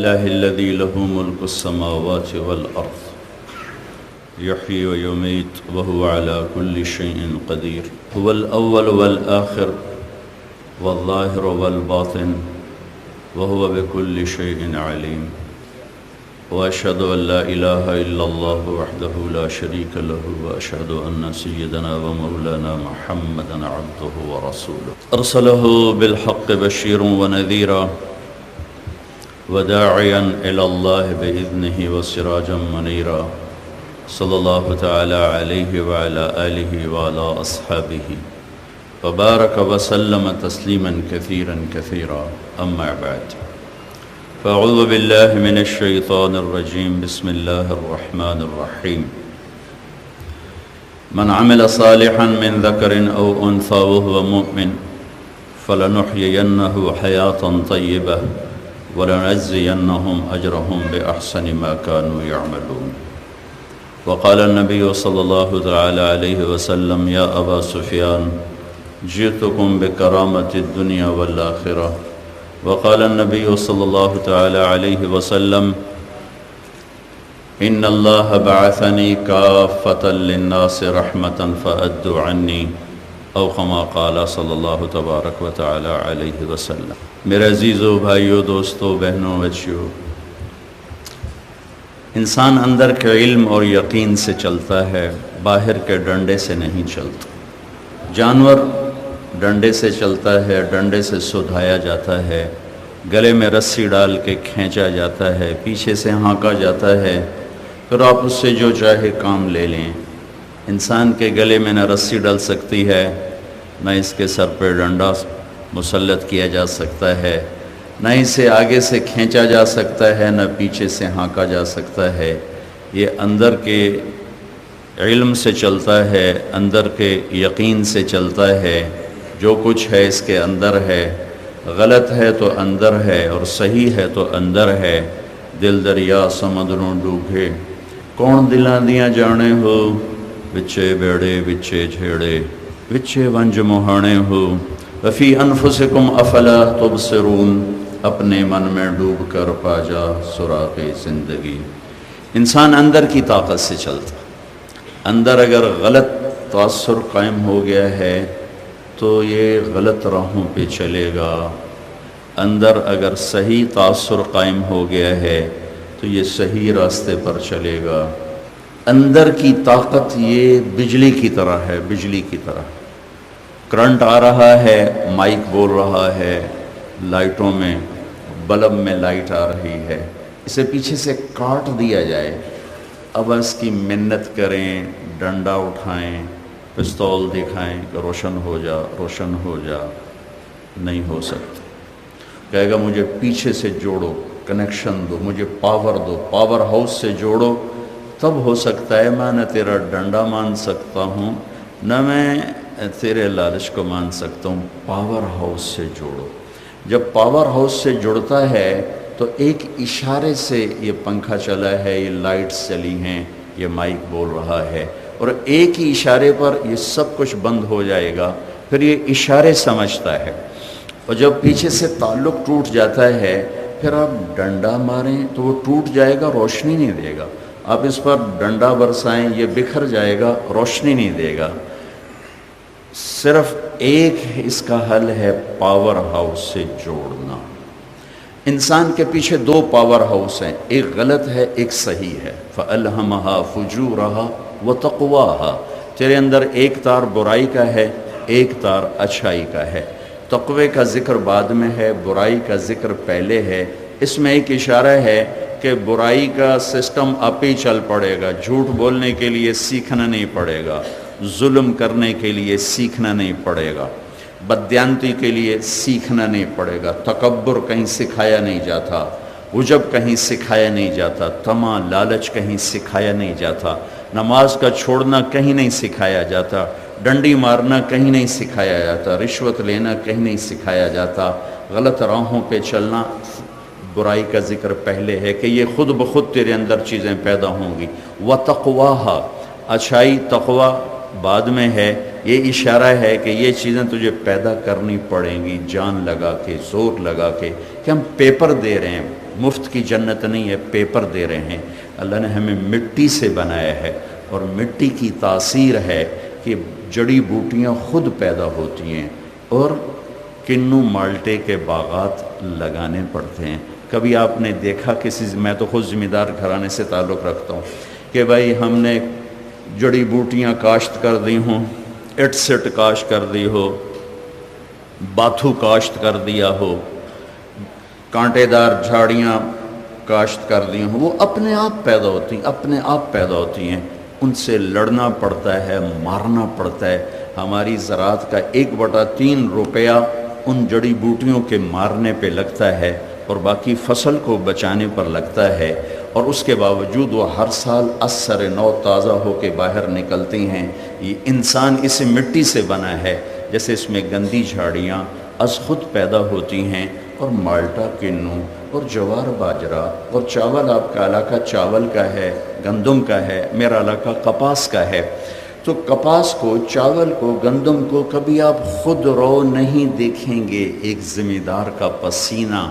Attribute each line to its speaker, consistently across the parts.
Speaker 1: لله الذي له ملك السماوات والأرض يحيي ويميت وهو على كل شيء قدير هو الأول والآخر والظاهر والباطن وهو بكل شيء عليم وأشهد أن لا إله إلا الله وحده لا شريك له وأشهد أن سيدنا ومولانا محمدا عبده ورسوله أرسله بالحق بشيرا ونذيرا وداعيا إلى الله بإذنه وسراجا منيرا صلى الله تعالى عليه وعلى آله وعلى أصحابه وبارك وسلم تسليما كثيرا كثيرا أما بعد فأعوذ بالله من الشيطان الرجيم بسم الله الرحمن الرحيم من عمل صالحا من ذكر أو أنثى وهو مؤمن فلنحيينه حياة طيبة ولنجزينهم أجرهم بأحسن ما كانوا يعملون وقال النبي صلى الله تعالى عليه وسلم يا أبا سفيان جئتكم بكرامة الدنيا والآخرة وقال النبي صلى الله تعالى عليه وسلم إن الله بعثني كافة للناس رحمة فأدوا عني او كما قال صلی اللہ تبارک و تعالی علیہ وسلم۔ میرے عزیزو بھائیو دوستو بہنوں بچیو، انسان اندر کے علم اور یقین سے چلتا ہے، باہر کے ڈنڈے سے نہیں چلتا۔ جانور ڈنڈے سے چلتا ہے، ڈنڈے سے سدھایا جاتا ہے، گلے میں رسی ڈال کے کھینچا جاتا ہے، پیچھے سے ہانکا جاتا ہے، پھر آپ اس سے جو چاہے کام لے لیں۔ انسان کے گلے میں نہ رسی ڈل سکتی ہے، نہ اس کے سر پہ ڈنڈا مسلط کیا جا سکتا ہے، نہ اسے آگے سے کھینچا جا سکتا ہے، نہ پیچھے سے ہانکا جا سکتا ہے۔ یہ اندر کے علم سے چلتا ہے، اندر کے یقین سے چلتا ہے۔ جو کچھ ہے اس کے اندر ہے، غلط ہے تو اندر ہے اور صحیح ہے تو اندر ہے۔ دل دریا سمندروں ڈوبے، کون دلاں دیاں جانے ہو، وچے بیڑے وچے جھیڑے، وچے ونج مہانے ہو، وفی انفسکم افلا تبصرون، اپنے من میں ڈوب کر پا جا سراغ زندگی۔ انسان اندر کی طاقت سے چلتا، اندر اگر غلط تاثر قائم ہو گیا ہے تو یہ غلط راہوں پہ چلے گا، اندر اگر صحیح تاثر قائم ہو گیا ہے تو یہ صحیح راستے پر چلے گا۔ اندر کی طاقت یہ بجلی کی طرح ہے، بجلی کی طرح۔ کرنٹ آ رہا ہے، مائک بول رہا ہے، لائٹوں میں بلب میں لائٹ آ رہی ہے، اسے پیچھے سے کاٹ دیا جائے، اب اس کی منت کریں، ڈنڈا اٹھائیں، پستول دکھائیں کہ روشن ہو جا، روشن ہو جا، نہیں ہو سکتا۔ کہے گا مجھے پیچھے سے جوڑو، کنیکشن دو، مجھے پاور دو، پاور ہاؤس سے جوڑو، تب ہو سکتا ہے۔ میں نہ تیرا ڈنڈا مان سکتا ہوں، نہ میں تیرے لالچ کو مان سکتا ہوں، پاور ہاؤس سے جوڑو۔ جب پاور ہاؤس سے جڑتا ہے تو ایک اشارے سے یہ پنکھا چلا ہے، یہ لائٹس چلی ہیں، یہ مائک بول رہا ہے، اور ایک ہی اشارے پر یہ سب کچھ بند ہو جائے گا۔ پھر یہ اشارے سمجھتا ہے، اور جب پیچھے سے تعلق ٹوٹ جاتا ہے پھر آپ ڈنڈا ماریں تو وہ ٹوٹ جائے گا، روشنی نہیں دے گا۔ آپ اس پر ڈنڈا برسائیں، یہ بکھر جائے گا، روشنی نہیں دے گا۔ صرف ایک اس کا حل ہے، پاور ہاؤس سے جوڑنا۔ انسان کے پیچھے دو پاور ہاؤس ہیں، ایک غلط ہے، ایک صحیح ہے۔ فَأَلْهَمَهَا فُجُورَهَا وَتَقْوَاهَا، تیرے اندر ایک تار برائی کا ہے، ایک تار اچھائی کا ہے۔ تقوی کا ذکر بعد میں ہے، برائی کا ذکر پہلے ہے۔ اس میں ایک اشارہ ہے کہ برائی کا سسٹم آپ ہی چل پڑے گا، جھوٹ بولنے کے لیے سیکھنا نہیں پڑے گا، ظلم کرنے کے لیے سیکھنا نہیں پڑے گا، بددیانتی کے لیے سیکھنا نہیں پڑے گا، تکبر کہیں سکھایا نہیں جاتا، عجب کہیں سکھایا نہیں جاتا، طمع لالچ کہیں سکھایا نہیں جاتا، نماز کا چھوڑنا کہیں نہیں سکھایا جاتا، ڈنڈی مارنا کہیں نہیں سکھایا جاتا، رشوت لینا کہیں نہیں سکھایا جاتا، غلط راہوں پہ چلنا۔ برائی کا ذکر پہلے ہے کہ یہ خود بخود تیرے اندر چیزیں پیدا ہوں گی۔ وَتَقْوَاهَا، اچھائی تقوی بعد میں ہے۔ یہ اشارہ ہے کہ یہ چیزیں تجھے پیدا کرنی پڑیں گی، جان لگا کے، زور لگا کے، کہ ہم پیپر دے رہے ہیں، مفت کی جنت نہیں ہے، پیپر دے رہے ہیں۔ اللہ نے ہمیں مٹی سے بنایا ہے، اور مٹی کی تاثیر ہے کہ جڑی بوٹیاں خود پیدا ہوتی ہیں اور کنو مالٹے کے باغات لگانے پڑتے ہیں۔ کبھی آپ نے دیکھا میں تو خود ذمہ دار گھرانے سے تعلق رکھتا ہوں کہ بھائی ہم نے جڑی بوٹیاں کاشت کر دی ہوں، اٹ سٹ کاشت کر دی ہو، باتھو کاشت کر دیا ہو، کانٹے دار جھاڑیاں کاشت کر دی ہوں، وہ اپنے آپ پیدا ہوتی ہیں، اپنے آپ پیدا ہوتی ہیں۔ ان سے لڑنا پڑتا ہے، مارنا پڑتا ہے۔ ہماری زراعت کا 1/3 روپیہ ان جڑی بوٹیوں کے مارنے پہ لگتا ہے اور باقی فصل کو بچانے پر لگتا ہے، اور اس کے باوجود وہ ہر سال اثر نو تازہ ہو کے باہر نکلتی ہیں۔ یہ انسان اس مٹی سے بنا ہے، جیسے اس میں گندی جھاڑیاں از خود پیدا ہوتی ہیں، اور مالٹا کنو اور جوار باجرہ اور چاول، آپ کا علاقہ چاول کا ہے، گندم کا ہے، میرا علاقہ کپاس کا ہے۔ تو کپاس کو، چاول کو، گندم کو کبھی آپ خود رو نہیں دیکھیں گے، ایک ذمہ دار کا پسینہ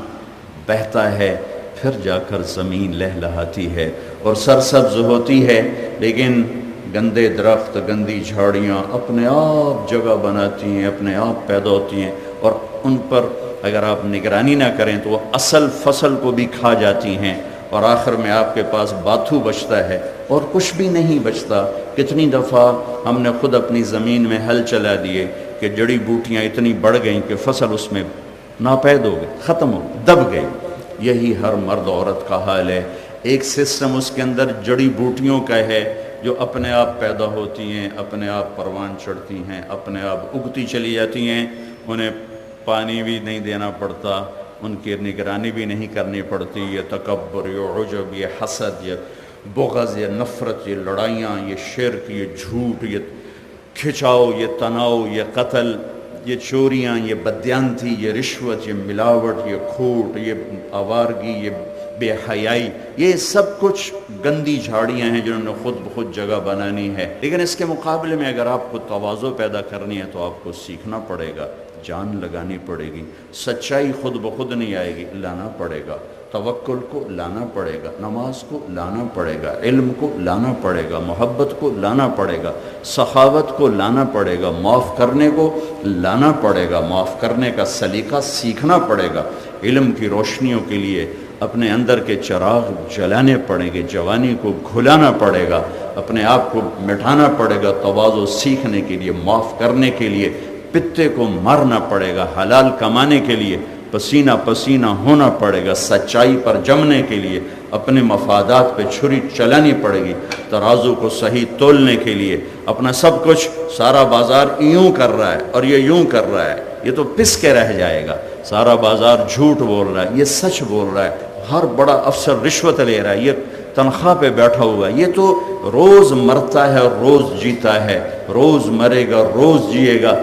Speaker 1: بہتا ہے، پھر جا کر زمین لہلہاتی ہے اور سرسبز ہوتی ہے۔ لیکن گندے درخت، گندی جھاڑیاں اپنے آپ جگہ بناتی ہیں، اپنے آپ پیدا ہوتی ہیں، اور ان پر اگر آپ نگرانی نہ کریں تو وہ اصل فصل کو بھی کھا جاتی ہیں، اور آخر میں آپ کے پاس باتھو بچتا ہے اور کچھ بھی نہیں بچتا۔ کتنی دفعہ ہم نے خود اپنی زمین میں ہل چلا دیے کہ جڑی بوٹیاں اتنی بڑھ گئیں کہ فصل اس میں ناپید ہو گئی، ختم ہو، دب گئی۔ یہی ہر مرد عورت کا حال ہے، ایک سسٹم اس کے اندر جڑی بوٹیوں کا ہے جو اپنے آپ پیدا ہوتی ہیں، اپنے آپ پروان چڑھتی ہیں، اپنے آپ اگتی چلی جاتی ہیں، انہیں پانی بھی نہیں دینا پڑتا، ان کی نگرانی بھی نہیں کرنی پڑتی۔ یہ تکبر، یہ عجب، یہ حسد، یہ بغض، یہ نفرت، یہ لڑائیاں، یہ شرک، یہ جھوٹ، یہ کھچاؤ، یہ تناؤ، یہ قتل، یہ چوریاں، یہ بدیانتی، یہ رشوت، یہ ملاوٹ، یہ کھوٹ، یہ آوارگی، یہ بے حیائی، یہ سب کچھ گندی جھاڑیاں ہیں جنہوں نے خود بخود جگہ بنانی ہے۔ لیکن اس کے مقابلے میں اگر آپ کو تواضع پیدا کرنی ہے تو آپ کو سیکھنا پڑے گا، جان لگانی پڑے گی۔ سچائی خود بخود نہیں آئے گی، لانا پڑے گا۔ توکل کو لانا پڑے گا، نماز کو لانا پڑے گا، علم کو لانا پڑے گا، محبت کو لانا پڑے گا، سخاوت کو لانا پڑے گا، معاف کرنے کو لانا پڑے گا، معاف کرنے کا سلیقہ سیکھنا پڑے گا۔ علم کی روشنیوں کے لیے اپنے اندر کے چراغ جلانے پڑیں گے، جوانی کو گھلانا پڑے گا، اپنے آپ کو مٹانا پڑے گا، تواضع سیکھنے کے لیے، معاف کرنے کے لیے پتے کو مارنا پڑے گا، حلال کمانے کے لیے پسینہ پسینہ ہونا پڑے گا، سچائی پر جمنے کے لیے اپنے مفادات پہ چھری چلانی پڑے گی، ترازو کو صحیح تولنے کے لیے اپنا سب کچھ، سارا بازار یوں کر رہا ہے اور یہ یوں کر رہا ہے، یہ تو پس کے رہ جائے گا، سارا بازار جھوٹ بول رہا ہے، یہ سچ بول رہا ہے، ہر بڑا افسر رشوت لے رہا ہے، یہ تنخواہ پہ بیٹھا ہوا ہے، یہ تو روز مرتا ہے اور روز جیتا ہے، روز مرے گا روز جیے گا۔